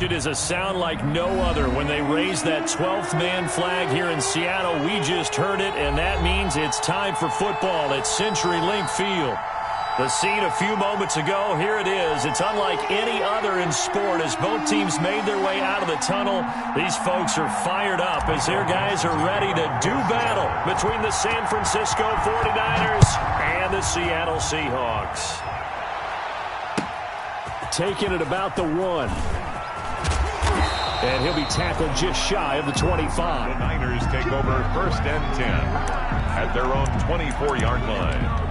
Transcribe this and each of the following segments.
It is a sound like no other when they raise that 12th man flag here in Seattle. We just heard it, and that means it's time for football at CenturyLink Field. The scene a few moments ago, here it is. It's unlike any other in sport as both teams made their way out of the tunnel. These folks are fired up as their guys are ready to do battle between the San Francisco 49ers and the Seattle Seahawks. Taking it about the 1. And he'll be tackled just shy of the 25. The Niners take over 1st and 10 at their own 24-yard line.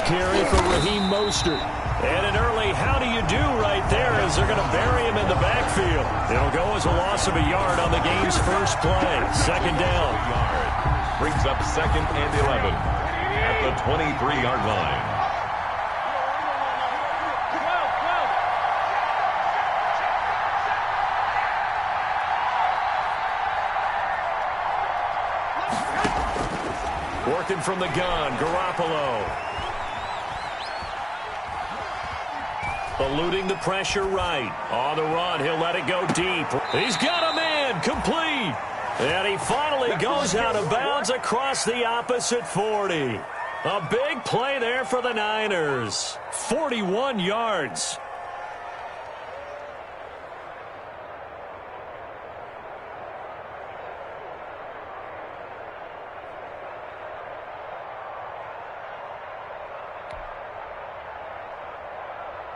Carry for Raheem Mostert. And an early how do you do right there as they're going to bury him in the backfield. It'll go as a loss of a yard on the game's first play. 2nd down. Brings up 2nd and 11 at the 23-yard line. Working from the gun, Garoppolo. Eluding the pressure right. On the run, he'll let it go deep. He's got a man, complete. And he finally goes out of bounds across the opposite 40. A big play there for the Niners. 41 yards.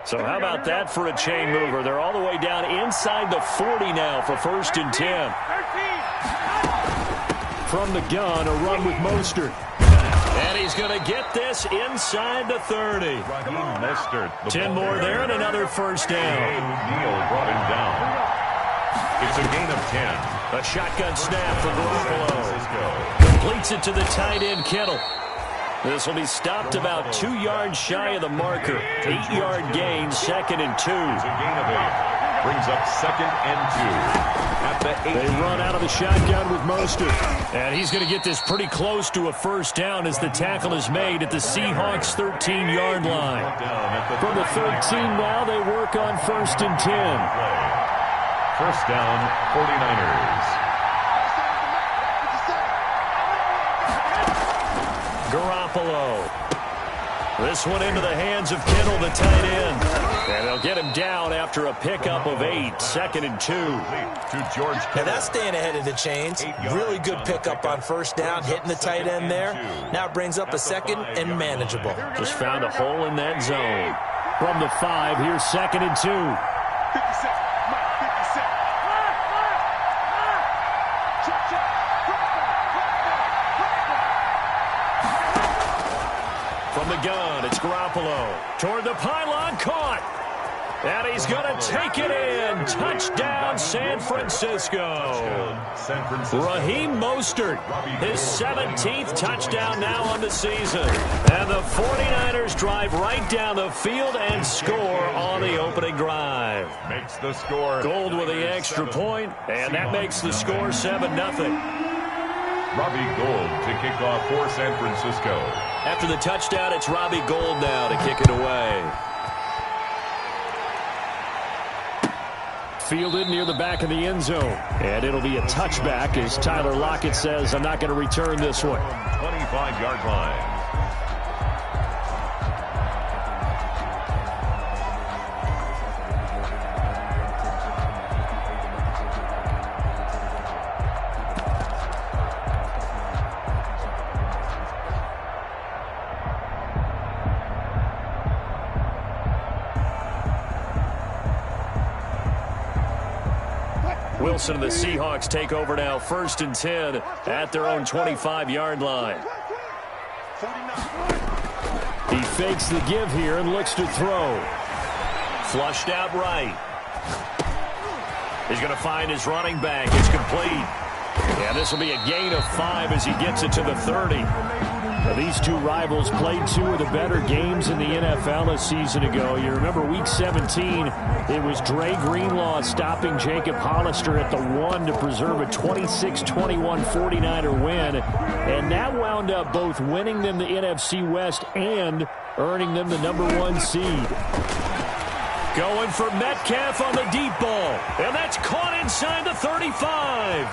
So how about that for a chain mover? They're all the way down inside the 40 now for 1st and 10. From the gun, a run with Mostert. And he's going to get this inside the 30. Mostert. 10 more there and another 1st down. Neal brought him down. It's a gain of 10. A shotgun snap for Garoppolo. Completes it to the tight end, Kittle. This will be stopped about 2 yards shy of the marker. 8-yard gain, 2nd and 2. It's a gain of 8. Brings up 2nd and 2. At the 8. They run out of the shotgun with Mostert. And he's going to get this pretty close to a 1st down as the tackle is made at the Seahawks' 13-yard line. From the 13 now, they work on 1st and 10. 1st down, 49ers. Garoppolo. This one into the hands of Kittle, the tight end. And they'll get him down after a pickup of 8. 2nd and 2. To George Kittle. Now that's staying ahead of the chains. Really good pickup on 1st down, hitting the tight end there. Now it brings up a 2nd and manageable. Just found a hole in that zone. From the 5, here's 2nd and 2. From the gun, it's Garoppolo. Toward the pylon, caught. And he's going to take it in. Touchdown, San Francisco. Raheem Mostert, his 17th touchdown now on the season. And the 49ers drive right down the field and score on the opening drive. Makes the score. Gold with the extra point, and that makes the score 7-0. Robbie Gould to kick off for San Francisco. After the touchdown, it's Robbie Gould now to kick it away. Fielded near the back of the end zone. And it'll be a touchback as Tyler Lockett says, I'm not going to return this one. 25-yard line. Wilson and the Seahawks take over now, 1st and 10 at their own 25-yard line. He fakes the give here and looks to throw. Flushed out right. He's going to find his running back. It's complete. Yeah, this will be a gain of 5 as he gets it to the 30. Now, these two rivals played 2 of the better games in the NFL a season ago. You remember Week 17, it was Dre Greenlaw stopping Jacob Hollister at the 1 to preserve a 26-21 49er win. And that wound up both winning them the NFC West and earning them the #1 seed. Going for Metcalf on the deep ball. And that's caught inside the 35.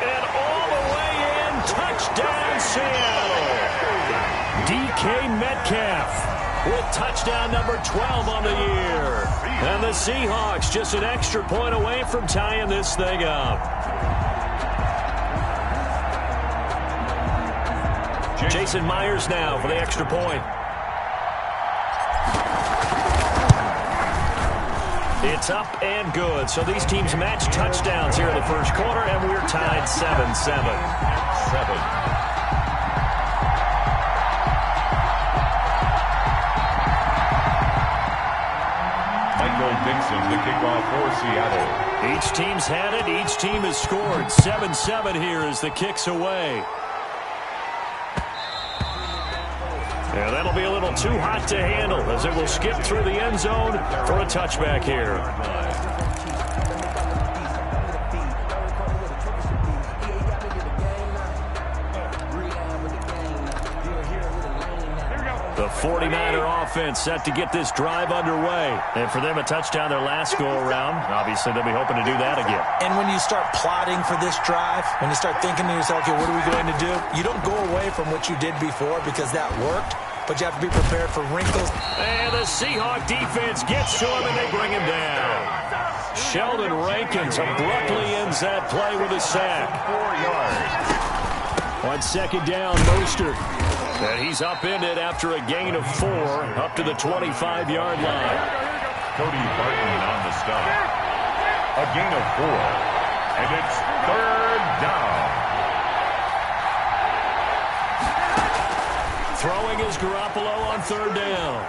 And all the way in, touchdown Seattle. DK Metcalf with touchdown number 12 on the year. And the Seahawks just an extra point away from tying this thing up. Jason Myers now for the extra point. It's up and good. So these teams match touchdowns here in the first quarter, and we're tied 7-7. Michael Dixon, the kickoff for Seattle. Each team's had it. Each team has scored. 7-7 here as the kick's away. Yeah, that'll be a little too hot to handle as it will skip through the end zone for a touchback here. The 49er offense set to get this drive underway. And for them, a touchdown their last go-around. Obviously, they'll be hoping to do that again. And when you start plotting for this drive, when you start thinking to yourself, okay, what are we going to do? You don't go away from what you did before because that worked, but you have to be prepared for wrinkles. And the Seahawk defense gets to him, and they bring him down. Sheldon Rankins abruptly ends that play with a sack. 4 yards. On second down, Mostert. And he's upended after a gain of 4 up to the 25-yard line. Cody Barton on the stop. A gain of 4. And it's 3rd down. Throwing is Garoppolo on 3rd down.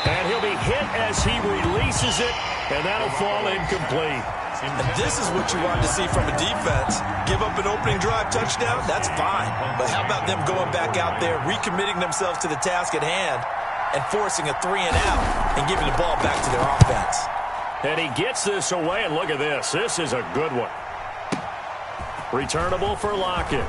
And he'll be hit as he releases it, and that'll fall incomplete. And this is what you want to see from a defense. Give up an opening drive touchdown, that's fine. But how about them going back out there, recommitting themselves to the task at hand, and forcing a 3-and-out and giving the ball back to their offense. And he gets this away, and look at this. This is a good one. Returnable for Lockett.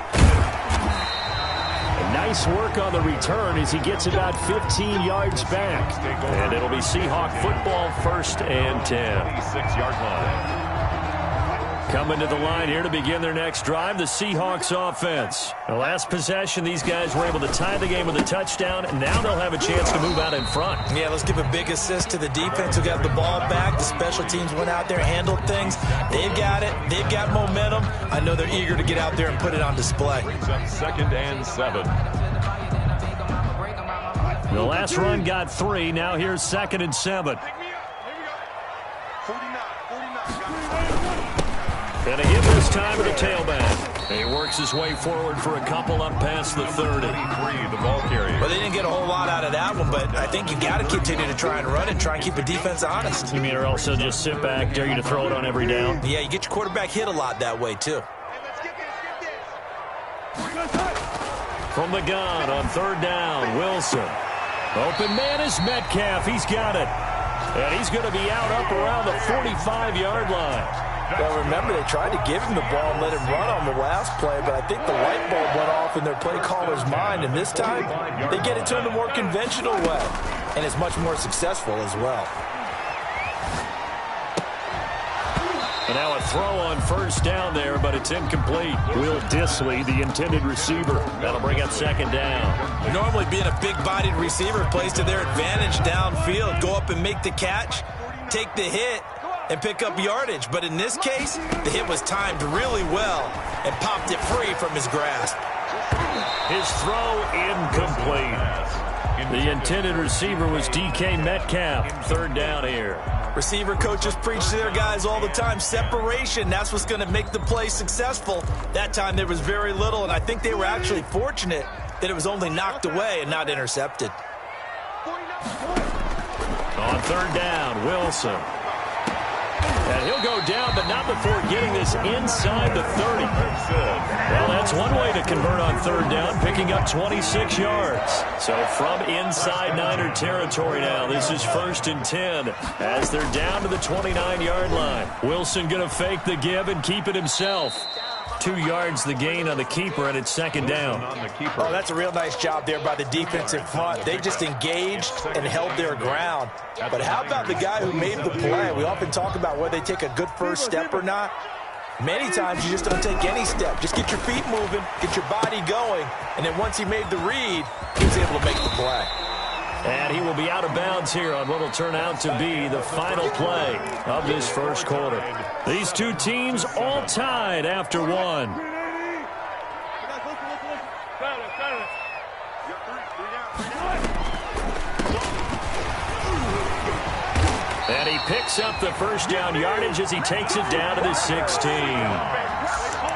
Nice work on the return as he gets about 15 yards back. And it'll be Seahawk football 1st and 10. 26-yard line. Coming to the line here to begin their next drive, the Seahawks offense. The last possession, these guys were able to tie the game with a touchdown, and now they'll have a chance to move out in front. Yeah, let's give a big assist to the defense who got the ball back. The special teams went out there, handled things. They've got it. They've got momentum. I know they're eager to get out there and put it on display. 2nd and 7. The last run got 3. Now here's 2nd and 7. And a give this time to the tailback. He works his way forward for a couple up past the 30. The ball carrier. Well, they didn't get a whole lot out of that one, but I think you got to continue to try and run and try and keep the defense honest. You mean or else they'll just sit back, dare you to throw it on every down? Yeah, you get your quarterback hit a lot that way, too. From the gun on 3rd down, Wilson. Open man is Metcalf. He's got it. And he's going to be out up around the 45-yard line. Well, remember, they tried to give him the ball and let him run on the last play, but I think the light bulb went off in their play caller's mind, and this time they get it to him the more conventional way, and it's much more successful as well. And now a throw on 1st down there, but it's incomplete. Will Dissly, the intended receiver. That'll bring up 2nd down. Normally being a big-bodied receiver plays to their advantage downfield. Go up and make the catch, take the hit, and pick up yardage. But in this case, the hit was timed really well and popped it free from his grasp. His throw incomplete. The intended receiver was DK Metcalf. 3rd down here. Receiver coaches preach to their guys all the time. Separation, that's what's going to make the play successful. That time there was very little, and I think they were actually fortunate that it was only knocked away and not intercepted. On third down, Wilson. And he'll go down, but not before getting this inside the 30. Well, that's one way to convert on third down, picking up 26 yards. So from inside Niner territory now, this is 1st and 10 as they're down to the 29-yard line. Wilson going to fake the give and keep it himself. 2 yards the gain on the keeper, and it's 2nd down. Oh, that's a real nice job there by the defensive front. They just engaged and held their ground. But how about the guy who made the play? We often talk about whether they take a good first step or not. Many times you just don't take any step. Just get your feet moving, get your body going, and then once he made the read, he was able to make the play. And he will be out of bounds here on what will turn out to be the final play of this first quarter. These two teams all tied after one. And he picks up the first down yardage as he takes it down to the 16.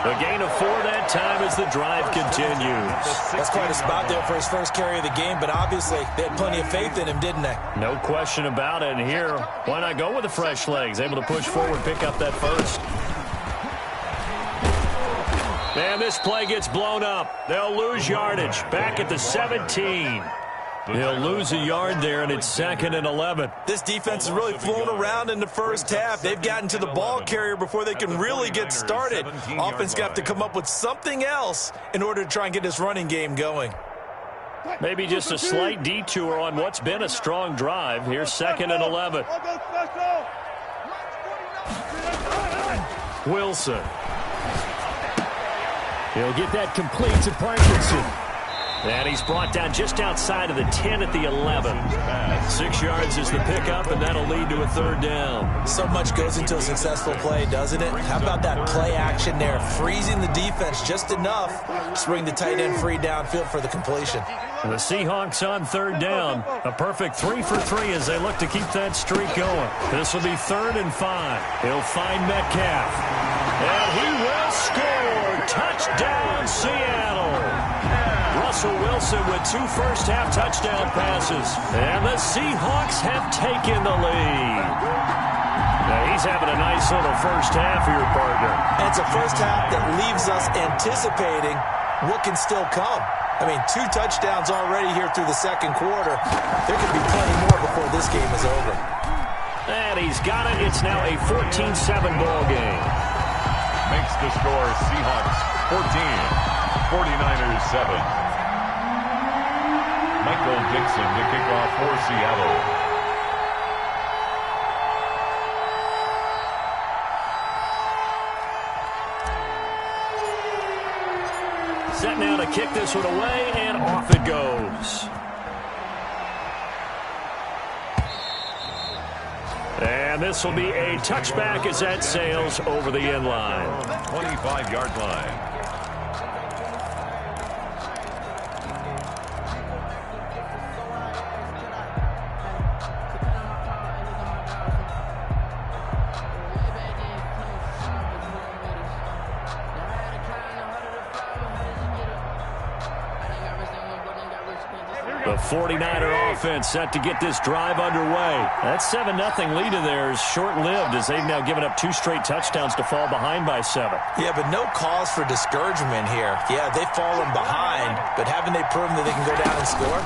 A gain of 4 that time as the drive continues. That's quite a spot there for his first carry of the game, but obviously they had plenty of faith in him, didn't they? No question about it. And here, why not go with the fresh legs? Able to push forward, pick up that first. And this play gets blown up. They'll lose yardage. Back at the 17. They'll lose a yard there, and it's 2nd and 11. This defense has really flown around in the first half. They've gotten to the ball carrier before they can really get started. Offense got to come up with something else in order to try and get this running game going. Maybe just a slight detour on what's been a strong drive. Here's 2nd and 11. Wilson. He'll get that complete to Parkinson. And he's brought down just outside of the 10 at the 11. 6 yards is the pickup, and that'll lead to a 3rd down. So much goes into a successful play, doesn't it? How about that play action there? Freezing the defense just enough to bring the tight end free downfield for the completion. The Seahawks on 3rd down. A perfect 3 for 3 as they look to keep that streak going. This will be 3rd and 5. He'll find Metcalf. And he will score. Touchdown, Seattle. Russell Wilson with 2 first-half touchdown passes. And the Seahawks have taken the lead. Now he's having a nice little first half here, partner. And it's a first half that leaves us anticipating what can still come. I mean, 2 touchdowns already here through the 2nd quarter. There could be plenty more before this game is over. And he's got it. It's now a 14-7 ball game. Makes the score Seahawks 14, 49ers 7. Michael Dixon to kick off for Seattle. Set now to kick this one away, and off it goes. And this will be a touchback as that sails over the end line. 25-yard line. The 49er offense set to get this drive underway. That 7-0 lead of theirs short-lived as they've now given up 2 straight touchdowns to fall behind by 7. Yeah, but no cause for discouragement here. Yeah, they've fallen behind, but haven't they proven that they can go down and score?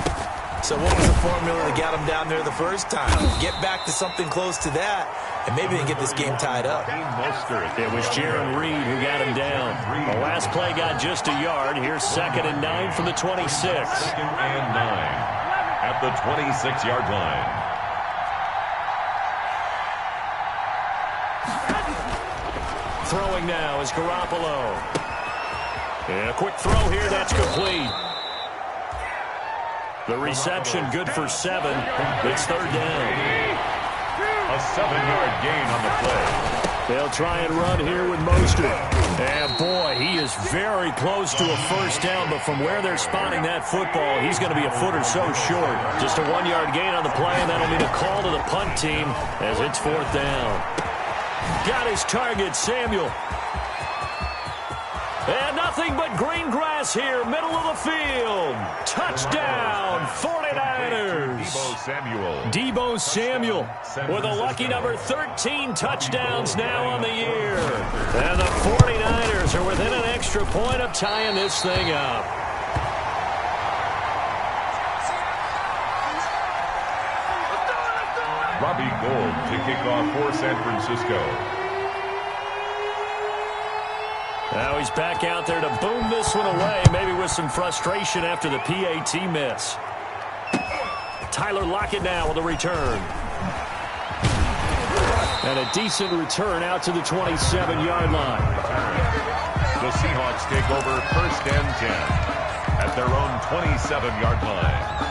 So what was the formula that got them down there the first time? Get back to something close to that, and maybe they can get this game tied up. It was Jaron Reed who got him down. The last play got just a yard. Here's 2nd and 9 from the 26. 2nd and 9 at the 26-yard line. Throwing now is Garoppolo. And a quick throw here. That's complete. The reception good for 7. It's 3rd down. A 7-yard gain on the play. They'll try and run here with Mostert. And boy, he is very close to a first down, but from where they're spotting that football, he's going to be a foot or so short. Just a 1-yard gain on the play, and that'll mean a call to the punt team as it's 4th down. Got his target, Samuel. And nothing but green grass pass here, middle of the field. Touchdown, 49ers. Deebo Samuel with a lucky number 13 touchdowns now on the year. And the 49ers are within an extra point of tying this thing up. Robbie Gould to kick off for San Francisco. Now he's back out there to boom this one away, maybe with some frustration after the PAT miss. Tyler Lockett now with a return. And a decent return out to the 27-yard line. The Seahawks take over 1st and 10 at their own 27-yard line.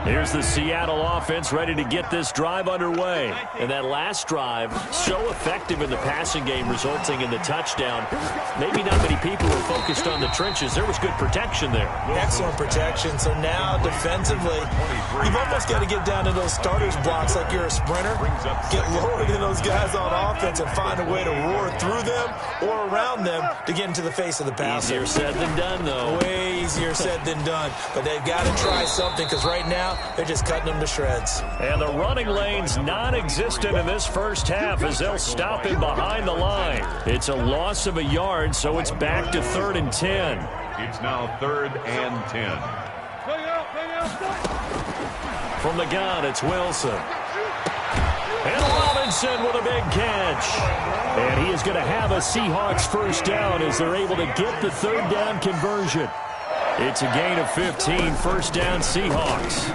Here's the Seattle offense ready to get this drive underway. And that last drive, so effective in the passing game, resulting in the touchdown. Maybe not many people were focused on the trenches. There was good protection there. Excellent protection. So now, defensively, you've almost got to get down to those starters blocks like you're a sprinter. Get lower than those guys on offense and find a way to roar through them or around them to get into the face of the passer. Easier said than done, though. Way easier said than done. But they've got to try something because right now, they're just cutting them to shreds. And the running lane's non-existent in this first half as they'll stop him behind the line. It's a loss of a yard, so it's back to 3rd and 10. It's now 3rd and 10. From the gun, it's Wilson. And Robinson with a big catch. And he is going to have a Seahawks first down as they're able to get the 3rd down conversion. It's a gain of 15, 1st down Seahawks.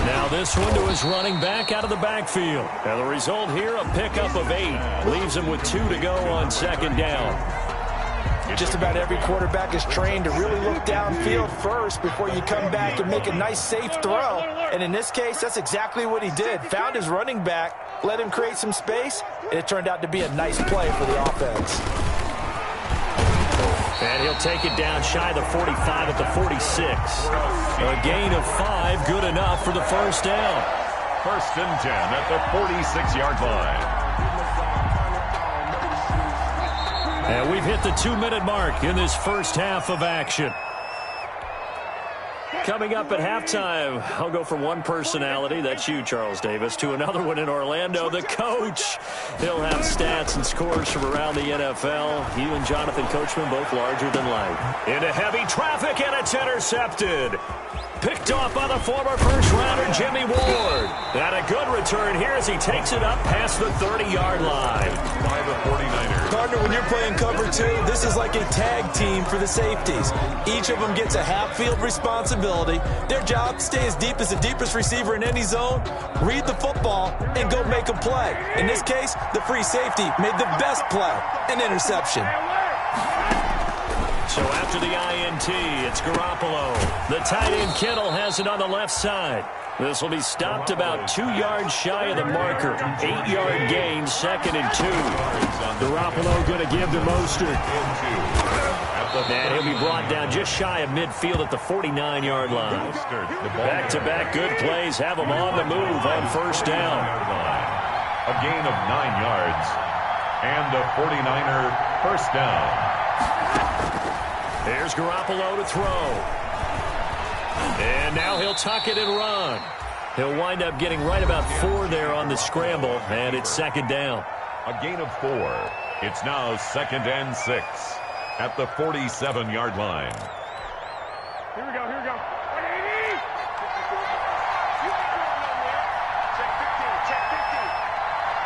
Now this one to his running back out of the backfield. And the result here, a pickup of 8. Leaves him with 2 to go on 2nd down. Just about every quarterback is trained to really look downfield first before you come back and make a nice, safe throw. And in this case, that's exactly what he did. Found his running back, let him create some space, and it turned out to be a nice play for the offense. And he'll take it down shy of the 45 at the 46. A gain of 5, good enough for the first down. 1st and 10 at the 46-yard line. And we've hit the 2-minute mark in this first half of action. Coming up at halftime, I'll go from one personality, that's you, Charles Davis, to another one in Orlando, the coach. He'll have stats and scores from around the NFL. You and Jonathan Coachman both larger than life. Into heavy traffic, and it's intercepted. Picked off by the former first-rounder Jimmy Ward. And a good return here as he takes it up past the 30-yard line. By the 49ers. Partner, when you're playing cover 2, this is like a tag team for the safeties. Each of them gets a half-field responsibility. Their job, stay as deep as the deepest receiver in any zone, read the football, and go make a play. In this case, the free safety made the best play, an interception. So after the INT, it's Garoppolo. The tight end Kittle has it on the left side. This will be stopped about 2 yards shy of the marker. 8-yard gain, 2nd and 2. Garoppolo going to give to Mostert. And he'll be brought down just shy of midfield at the 49-yard line. Back-to-back good plays have him on the move on 1st down. A gain of 9 yards. And a 49er first down. There's Garoppolo to throw. And now he'll tuck it and run. He'll wind up getting right about 4 there on the scramble, and it's 2nd down. A gain of 4. It's now 2nd and 6 at the 47-yard line. Here we go, here we go. Check 15, check 15.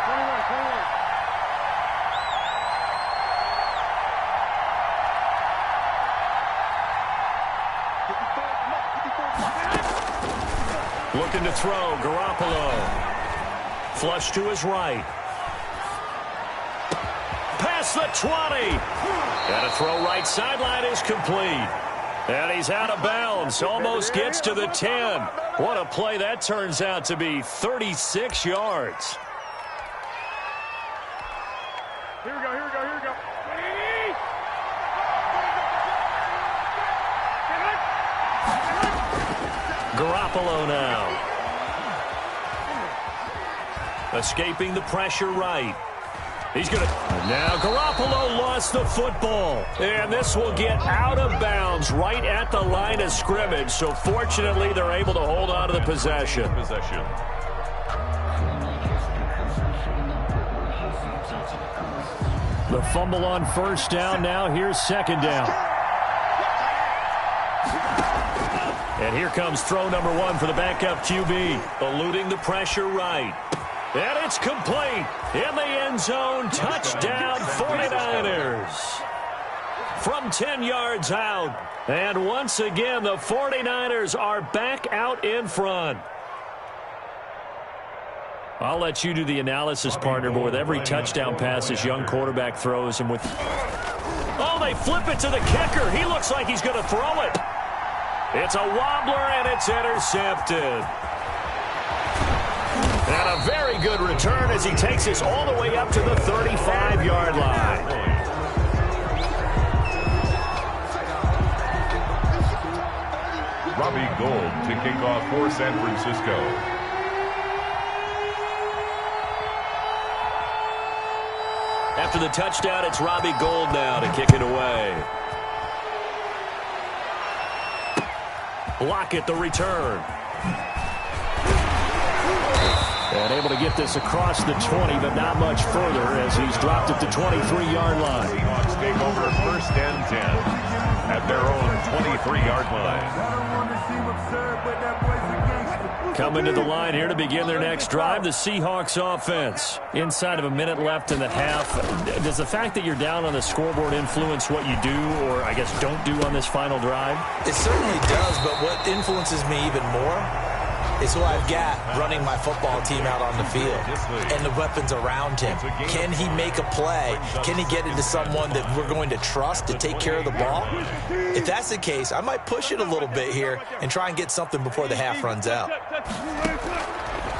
21, 21. Looking to throw, Garoppolo. Flush to his right. Past the 20. And a throw right sideline is complete. And he's out of bounds. Almost gets to the 10. What a play that turns out to be. 36 yards. Here we go, here we go, here we go. Garoppolo now. Escaping the pressure right. He's going to... Now Garoppolo lost the football. And this will get out of bounds right at the line of scrimmage. So fortunately, they're able to hold on to the possession. The fumble on first down. Now here's second down. And here comes throw number one for the backup QB. Eluding the pressure right. And it's complete. In the end zone. Touchdown 49ers. From 10 yards out. And once again, the 49ers are back out in front. I'll let you do the analysis, partner, but with every touchdown pass this young quarterback throws, and with... Oh, they flip it to the kicker. He looks like he's going to throw it. It's a wobbler, and it's intercepted. And a very good return as he takes us all the way up to the 35-yard line. Robbie Gould to kick off for San Francisco. After the touchdown, it's Robbie Gould now to kick it away. Lockett the return. And able to get this across the 20, but not much further as he's dropped it to 23-yard line. Seahawks take over first and 10 at their own 23-yard line. Coming to the line here to begin their next drive, the Seahawks offense. Inside of a minute left in the half, does the fact that you're down on the scoreboard influence what you do, or I guess don't do on this final drive? It certainly does, but what influences me even more is who I've got running my football team out on the field and the weapons around him. Can he make a play? Can he get into someone that we're going to trust to take care of the ball? If that's the case, I might push it a little bit here and try and get something before the half runs out.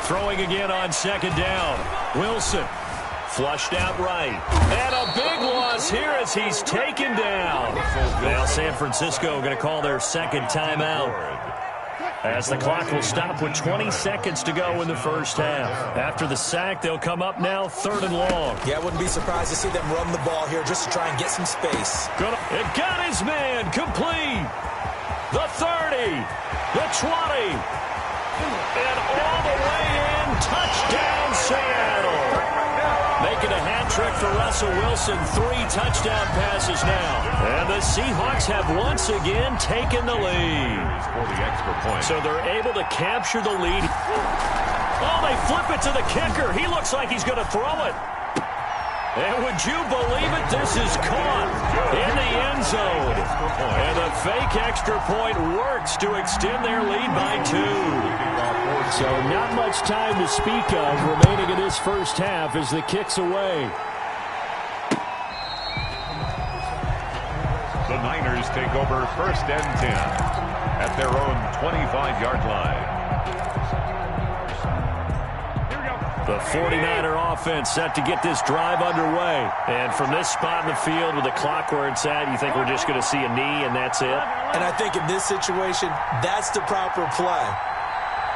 Throwing again on second down. Wilson flushed out right. And a big loss here as he's taken down. Now San Francisco going to call their second timeout, as the clock will stop with 20 seconds to go in the first half. After the sack, they'll come up now third and long. Yeah, I wouldn't be surprised to see them run the ball here just to try and get some space. It got his man complete. The 30, the 20, and all the way in. Touchdown, Seattle. Making a hat trick for Russell Wilson. 3 touchdown passes now. And the Seahawks have once again taken the lead. For the extra point. So they're able to capture the lead. Oh, they flip it to the kicker. He looks like he's going to throw it. And would you believe it? This is caught in the end zone. And the fake extra point works to extend their lead by 2. So not much time to speak of remaining in this first half as the kick's away. The Niners take over first and 10 at their own 25-yard line. The 49er offense set to get this drive underway. And from this spot in the field with the clock where it's at, you think we're just going to see a knee and that's it? And I think in this situation, that's the proper play.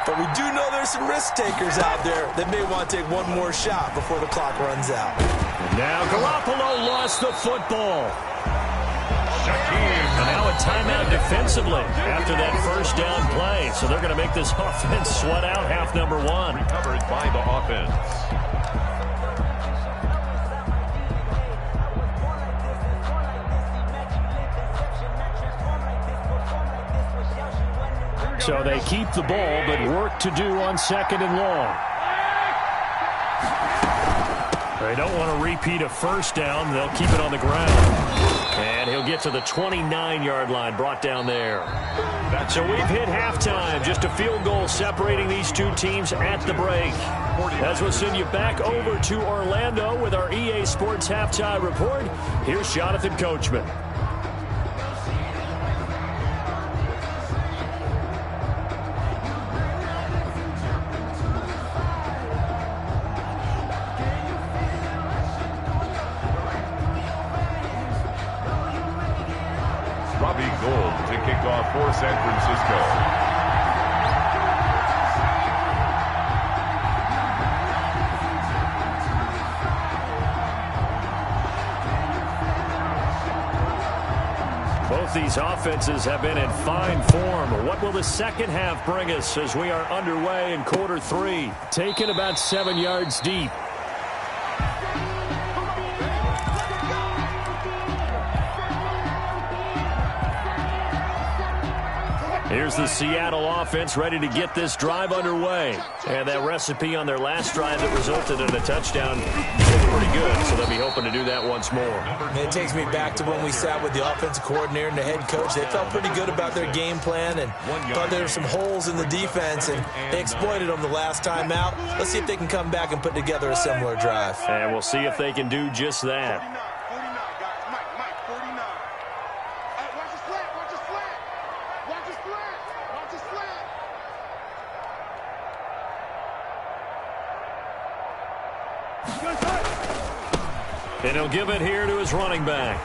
But we do know there's some risk takers out there that may want to take one more shot before the clock runs out. And now Garoppolo lost the football. And now a timeout defensively after that first down play. So they're going to make this offense sweat out half number 1. Recovered by the offense. So they keep the ball, but work to do on second and long. They don't want to repeat a first down. They'll keep it on the ground. And he'll get to the 29-yard line, brought down there. So we've hit halftime. Just a field goal separating these two teams at the break. As we'll send you back over to Orlando with our EA Sports Halftime Report, here's Jonathan Coachman. Robbie Gould to kick off for San Francisco. Both these offenses have been in fine form. What will the second half bring us as we are underway in quarter 3? Taken about 7 yards deep. Here's the Seattle offense ready to get this drive underway. And that recipe on their last drive that resulted in a touchdown is pretty good, so they'll be hoping to do that once more. It takes me back to when we sat with the offensive coordinator and the head coach. They felt pretty good about their game plan and thought there were some holes in the defense, and they exploited them the last time out. Let's see if they can come back and put together a similar drive. And we'll see if they can do just that. And he'll give it here to his running back.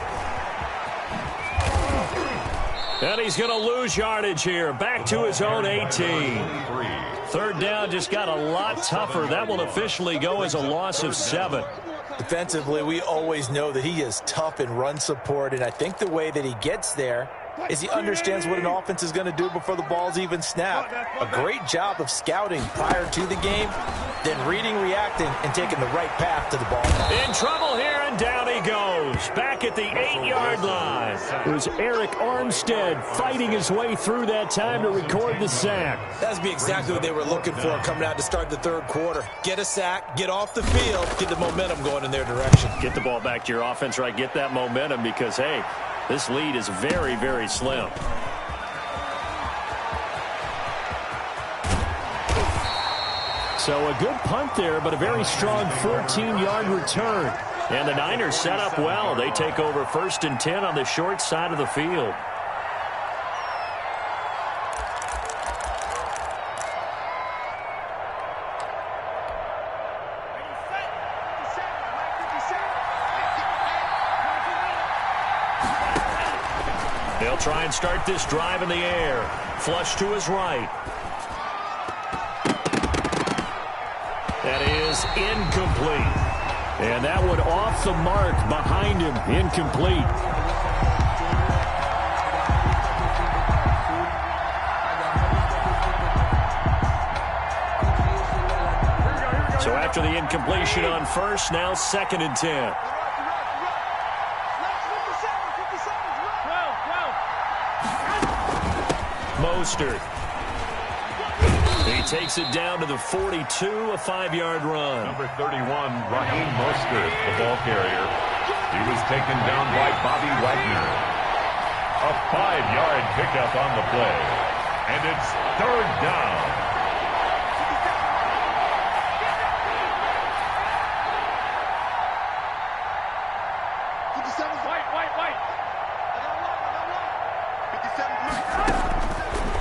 And he's going to lose yardage here. Back to his own 18. Third down just got a lot tougher. That will officially go as a loss of 7. Defensively, we always know that he is tough in run support, and I think the way that he gets there is he understands what an offense is going to do before the ball's even snapped. A great job of scouting prior to the game, then reading, reacting, and taking the right path to the ball. In trouble here, and down he goes. Back at the 8-yard line. It was Eric Armstead fighting his way through that time to record the sack. That's exactly what they were looking for coming out to start the third quarter. Get a sack, get off the field, get the momentum going in their direction. Get the ball back to your offense, right? Get that momentum because, hey, this lead is very, very slim. So a good punt there, but a very strong 14-yard return. And the Niners set up well. They take over 1st and 10 on the short side of the field. They'll try and start this drive in the air. Flush to his right. That is incomplete. And that one off the mark behind him. Incomplete. So after the incompletion on first, now 2nd and 10. Mostert. He takes it down to the 42, a 5-yard run. Number 31, Raheem Mostert, the ball carrier. He was taken down by Bobby Wagner. A 5-yard pickup on the play. And it's 3rd down.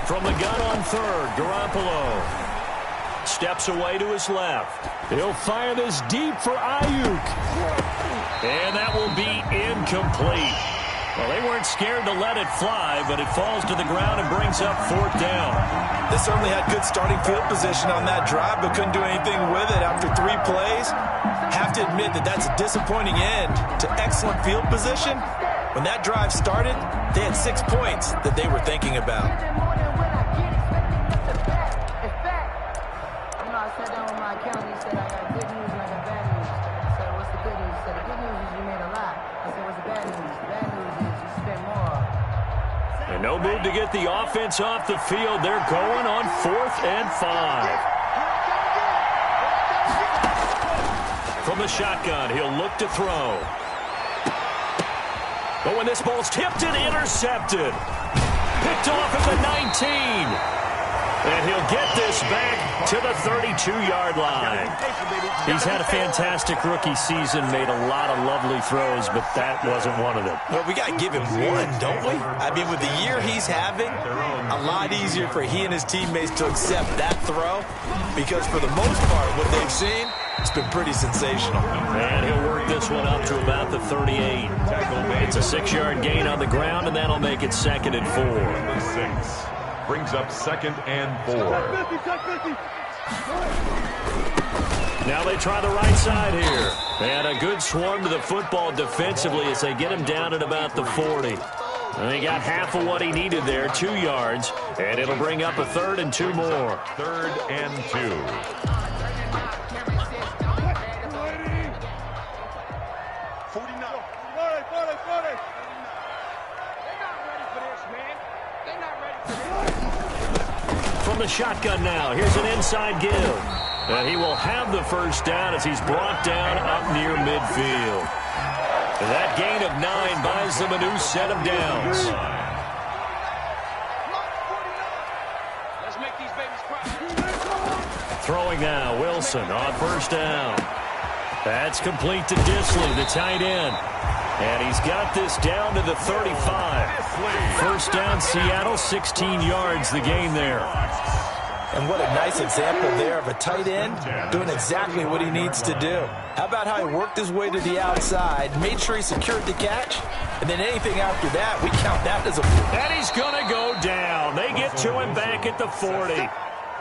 From the gun on 3rd, Garoppolo steps away to his left. He'll fire this deep for Ayuk. And that will be incomplete. Well, they weren't scared to let it fly, but it falls to the ground and brings up 4th down. They certainly had good starting field position on that drive, but couldn't do anything with it after 3 plays. Have to admit that that's a disappointing end to excellent field position. When that drive started, they had 6 points that they were thinking about. And no move to get the offense off the field. They're going on 4th and 5. From the shotgun, he'll look to throw. But when this ball's tipped and intercepted. Picked off at the 19. And he'll get this back to the 32-yard line. He's had a fantastic rookie season, made a lot of lovely throws, but that wasn't one of them. Well, we got to give him one, don't we? I mean, with the year he's having, a lot easier for he and his teammates to accept that throw because for the most part, what they've seen, it's been pretty sensational. And he'll work this one up to about the 38. It's a 6-yard gain on the ground, and that'll make it 2nd and 4. 6 brings up 2nd and 4. Now they try the right side here. And a good swarm to the football defensively as they get him down at about the 40. And he got half of what he needed there, 2 yards. And it'll bring up a 3rd and 2 more. 3rd and 2. From the shotgun now, here's an inside give. And he will have the first down as he's brought down up near midfield. And that gain of 9 buys them a new set of downs. Throwing now, Wilson on first down. That's complete to Disley, the tight end. And he's got this down to the 35. First down, Seattle, 16 yards the gain there. And what a nice example there of a tight end doing exactly what he needs to do. How about how he worked his way to the outside, made sure he secured the catch, and then anything after that, we count that as a... And he's going to go down. They get to him back at the 40.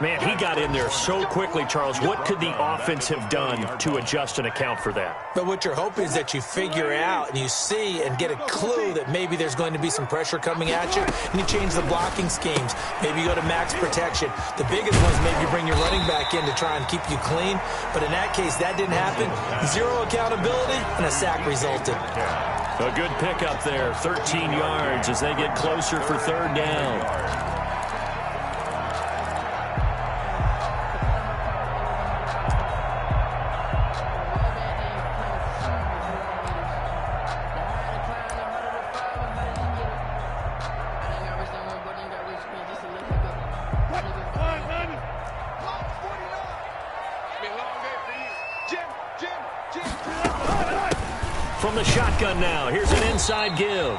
Man, he got in there so quickly, Charles. What could the offense have done to adjust and account for that? But what you're hoping is that you figure out and you see and get a clue that maybe there's going to be some pressure coming at you, and you change the blocking schemes. Maybe you go to max protection. The biggest ones, maybe you bring your running back in to try and keep you clean. But in that case, that didn't happen. 0 accountability, and a sack resulted. A good pickup there, 13 yards as they get closer for 3rd down. From the shotgun now, here's an inside give.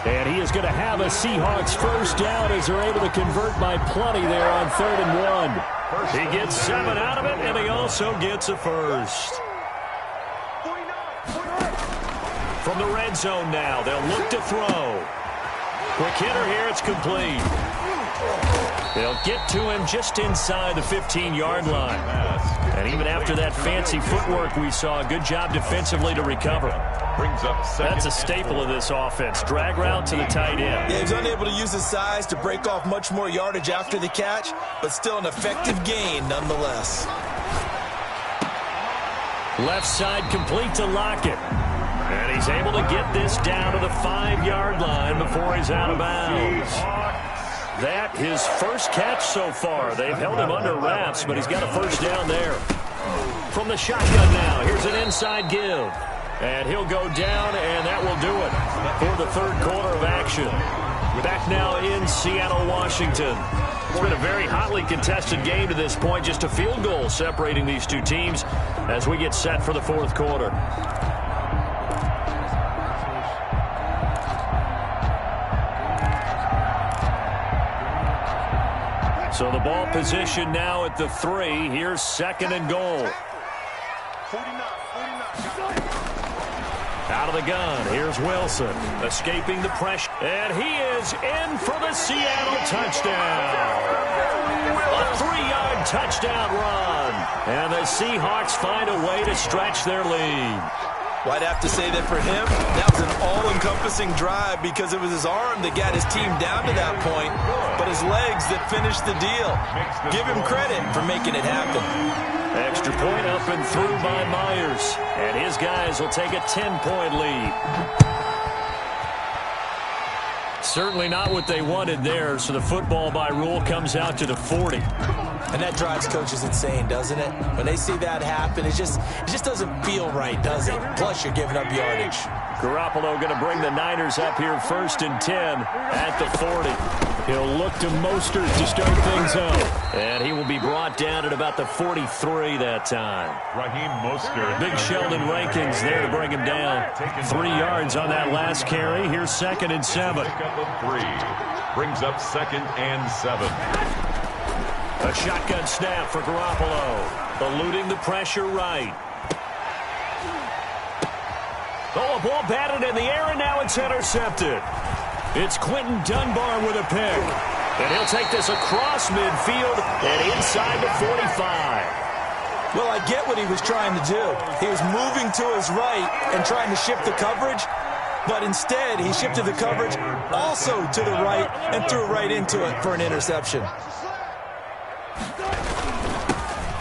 And he is going to have a Seahawks first down as they're able to convert by plenty there on 3rd and 1. He gets 7 out of it, and he also gets a first. From the red zone now, they'll look to throw. Quick hitter here, it's complete. They'll get to him just inside the 15-yard line. And even after that fancy footwork we saw, a good job defensively to recover. Brings up That's a staple of this offense. Drag route to the tight end. Yeah, he's unable to use his size to break off much more yardage after the catch, but still an effective gain nonetheless. Left side complete to Lockett. And he's able to get this down to the 5-yard line before he's out of bounds. That his first catch so far. They've held him under wraps, but he's got a first down there. From the shotgun now, here's an inside give. And he'll go down, and that will do it for the 3rd quarter of action. Back now in Seattle, Washington. It's been a very hotly contested game to this point. Just a field goal separating these two teams as we get set for the 4th quarter. So the ball position now at the 3. Here's 2nd and goal. Out of the gun, here's Wilson, escaping the pressure. And he is in for the Seattle touchdown. A 3-yard touchdown run. And the Seahawks find a way to stretch their lead. Well, I'd have to say that for him, that was an all-encompassing drive because it was his arm that got his team down to that point, but his legs that finished the deal. Give him credit for making it happen. Extra point up and through by Myers. And his guys will take a 10-point lead. Certainly not what they wanted there, so the football by rule comes out to the 40. And that drives coaches insane, doesn't it? When they see that happen, it just doesn't feel right, does it? Plus, you're giving up yardage. Garoppolo going to bring the Niners up here 1st and 10 at the 40. He'll look to Mostert to start things up. And he will be brought down at about the 43 that time. Raheem Mostert. Big Sheldon Rankins there to bring him down. 3 yards on that last carry. Here's 2nd and 7. Pickup of 3. Brings up 2nd and 7. A shotgun snap for Garoppolo. Eluding the pressure right. Oh, a ball batted in the air, and now it's intercepted. It's Quentin Dunbar with a pick. And he'll take this across midfield and inside the 45. Well, I get what he was trying to do. He was moving to his right and trying to shift the coverage. But instead, he shifted the coverage also to the right and threw right into it for an interception.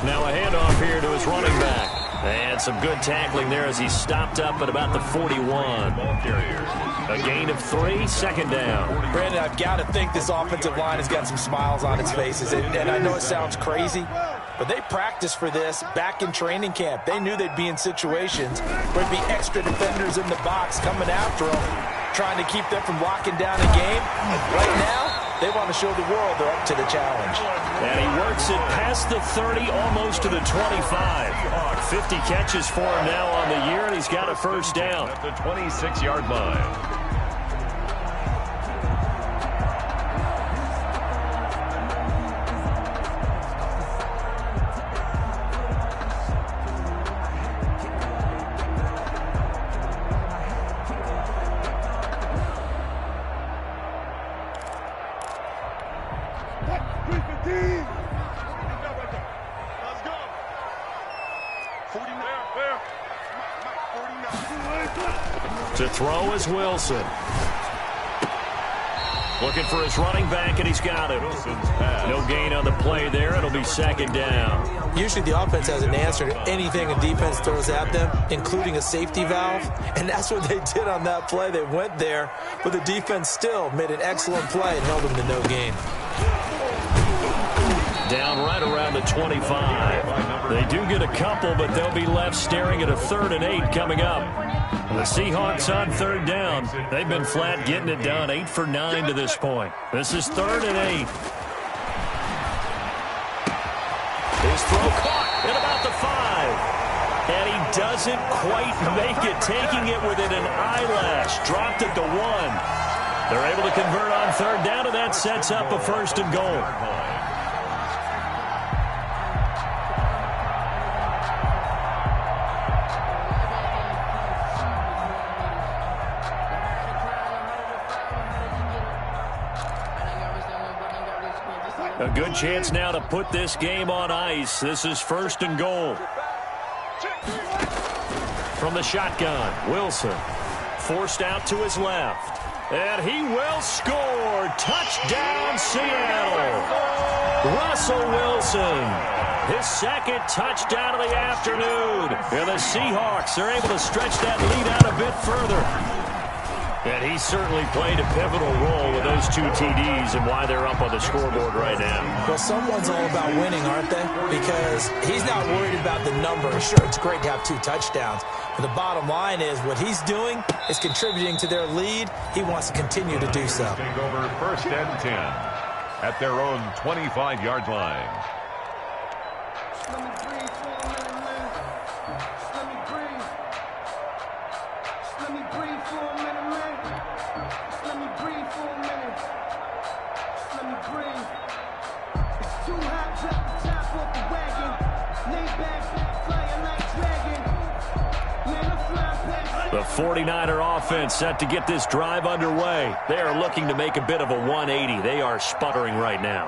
Now a handoff here to his running back. And some good tackling there as he stopped up at about the 41. A gain of 3, second down. Brandon, I've got to think this offensive line has got some smiles on its faces. And I know it sounds crazy, but they practiced for this back in training camp. They knew they'd be in situations where there'd be extra defenders in the box coming after them, trying to keep them from locking down a game. Right now, they want to show the world they're up to the challenge. And he works it past the 30, almost to the 25. 50 catches for him now on the year, and he's got a first down. At the 26-yard line. To throw is Wilson. Looking for his running back, and he's got him. No gain on the play there. It'll be second down. Usually the offense has an answer to anything a defense throws at them, including a safety valve. And that's what they did on that play. They went there, but the defense still made an excellent play and held them to no gain. Down right around the 25. They do get a couple, but they'll be left staring at a 3rd and 8 coming up. The Seahawks on 3rd down. They've been flat getting it done, 8 for 9 to this point. This is 3rd and 8. His throw caught at about the 5. And he doesn't quite make it, taking it within an eyelash. Dropped it to 1. They're able to convert on 3rd down, and that sets up a 1st and goal. A good chance now to put this game on ice. This is 1st and goal. From the shotgun, Wilson forced out to his left. And he will score. Touchdown, Seattle. Russell Wilson. His 2nd touchdown of the afternoon. And the Seahawks are able to stretch that lead out a bit further. And he certainly played a pivotal role with those 2 TDs and why they're up on the scoreboard right now. Well, someone's all about winning, aren't they? Because he's not worried about the number. Sure, it's great to have 2 touchdowns. But the bottom line is what he's doing is contributing to their lead. He wants to continue to do so. Take over 1st and 10 at their own 25-yard line. The 49er offense set to get this drive underway. They are looking to make a bit of a 180. They are sputtering right now.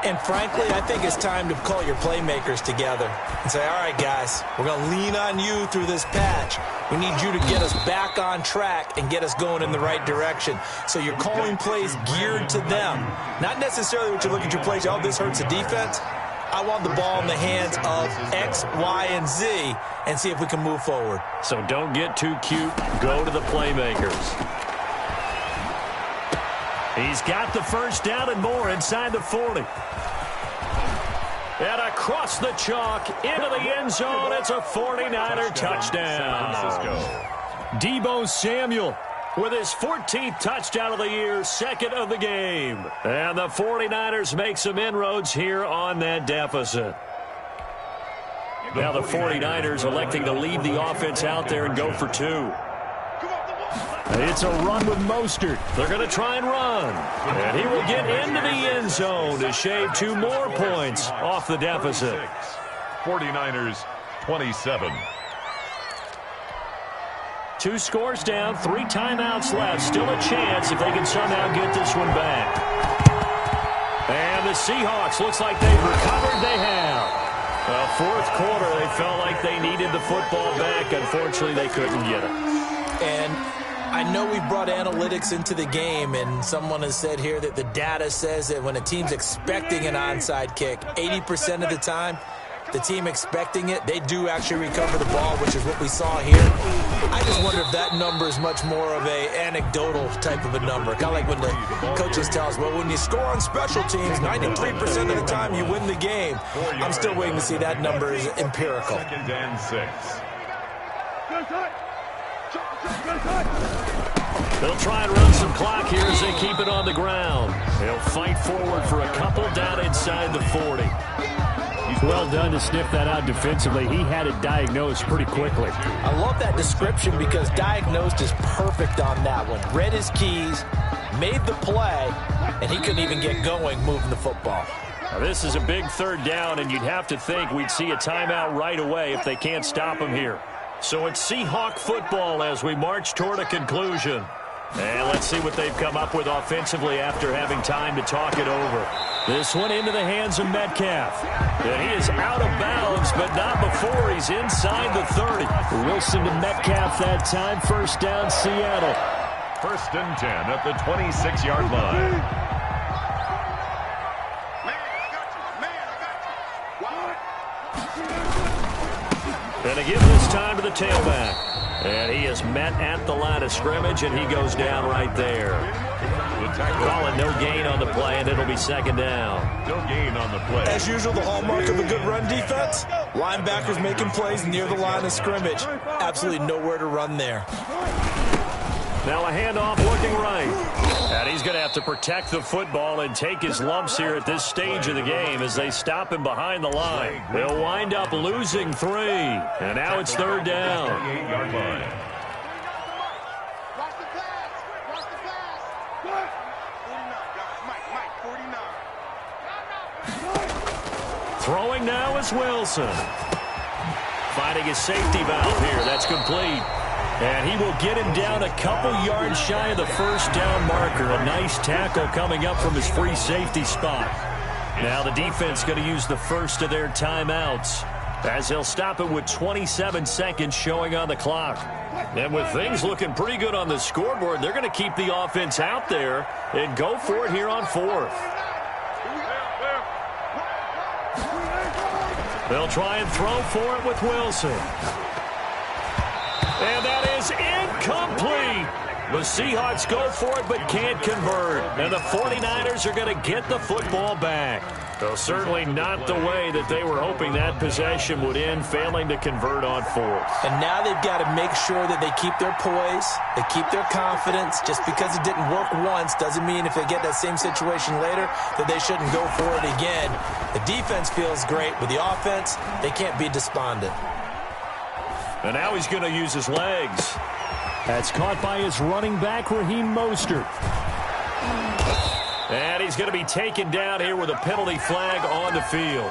And frankly, I think it's time to call your playmakers together and say, all right, guys, we're going to lean on you through this patch. We need you to get us back on track and get us going in the right direction. So you're calling plays geared to them. Not necessarily what you look at your plays, oh, this hurts the defense. I want the ball in the hands of X, Y, and Z and see if we can move forward. So don't get too cute. Go to the playmakers. He's got the first down and more inside the 40. And across the chalk into the end zone. It's a 49er touchdown. Deebo Samuel with his 14th touchdown of the year, 2nd of the game. And the 49ers make some inroads here on that deficit. Now the 49ers electing to leave the offense out there and go for 2. It's a run with Mostert. They're going to try and run. And he will get into the end zone to shave 2 more points off the deficit. 49ers 27. 2 scores down, 3 timeouts left. Still a chance if they can somehow get this one back. And the Seahawks, looks like they've recovered. They have. 4th quarter, they felt like they needed the football back. Unfortunately, they couldn't get it. And I know we brought analytics into the game, and someone has said here that the data says that when a team's expecting an onside kick, 80% of the time, the team expecting it, they do actually recover the ball, which is what we saw here. I just wonder if that number is much more of a anecdotal type of a number. Kind of like when the coaches tell us, well, when you score on special teams, 93% of the time you win the game. I'm still waiting to see that number is empirical. 2nd and 6. They'll try and run some clock here as they keep it on the ground. They'll fight forward for a couple down inside the 40. Well done to sniff that out defensively. He had it diagnosed pretty quickly. I love that description because diagnosed is perfect on that one. Read his keys, made the play, and he couldn't even get going moving the football. Now, this is a big 3rd down, and you'd have to think we'd see a timeout right away if they can't stop him here. So it's Seahawk football as we march toward a conclusion. And let's see what they've come up with offensively after having time to talk it over. This one into the hands of Metcalf. And he is out of bounds, but not before he's inside the 30. Wilson to Metcalf that time. 1st down, Seattle. 1st and 10 at the 26-yard line. And they give this time to the tailback. And he is met at the line of scrimmage, and he goes down right there. Calling no gain on the play, and it'll be 2nd down. No gain on the play. As usual, the hallmark of a good run defense, linebackers making plays near the line of scrimmage. Absolutely nowhere to run there. Now a handoff looking right. And he's going to have to protect the football and take his lumps here at this stage of the game as they stop him behind the line. They'll wind up losing 3. And now it's 3rd down. 8-yard line. Throwing now is Wilson. Finding his safety valve here. That's complete. And he will get him down a couple yards shy of the 1st down marker. A nice tackle coming up from his free safety spot. Now the defense going to use the first of their timeouts as they'll stop it with 27 seconds showing on the clock. And with things looking pretty good on the scoreboard, they're going to keep the offense out there and go for it here on 4th. They'll try and throw for it with Wilson. And that is incomplete. The Seahawks go for it but can't convert. And the 49ers are going to get the football back. Though certainly not the way that they were hoping that possession would end, failing to convert on 4th. And now they've got to make sure that they keep their poise, they keep their confidence. Just because it didn't work once doesn't mean if they get that same situation later that they shouldn't go for it again. The defense feels great. With the offense, they can't be despondent. And now he's going to use his legs. That's caught by his running back, Raheem Mostert. And he's going to be taken down here with a penalty flag on the field.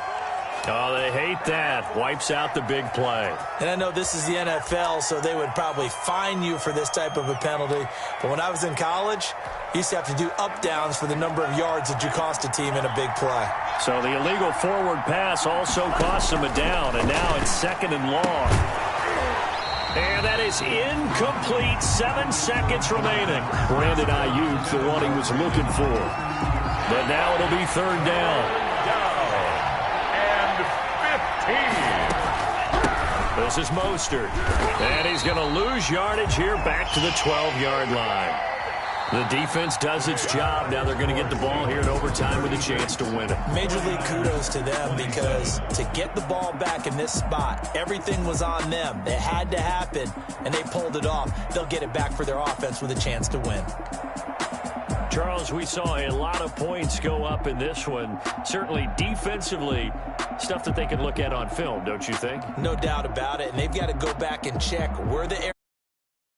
Oh, they hate that. Wipes out the big play. And I know this is the NFL, so they would probably fine you for this type of a penalty. But when I was in college, you used to have to do up-downs for the number of yards that you cost a team in a big play. So the illegal forward pass also costs him a down, and now it's 2nd and long. And that is incomplete. 7 seconds remaining. Brandon Ayuk, the one he was looking for. But now it'll be 3rd down. And 15. This is Mostert. And he's going to lose yardage here back to the 12-yard line. The defense does its job. Now they're going to get the ball here in overtime with a chance to win it. Major league kudos to them because to get the ball back in this spot, everything was on them. It had to happen, and they pulled it off. They'll get it back for their offense with a chance to win. Charles, we saw a lot of points go up in this one. Certainly defensively, stuff that they can look at on film, don't you think? No doubt about it, and they've got to go back and check where the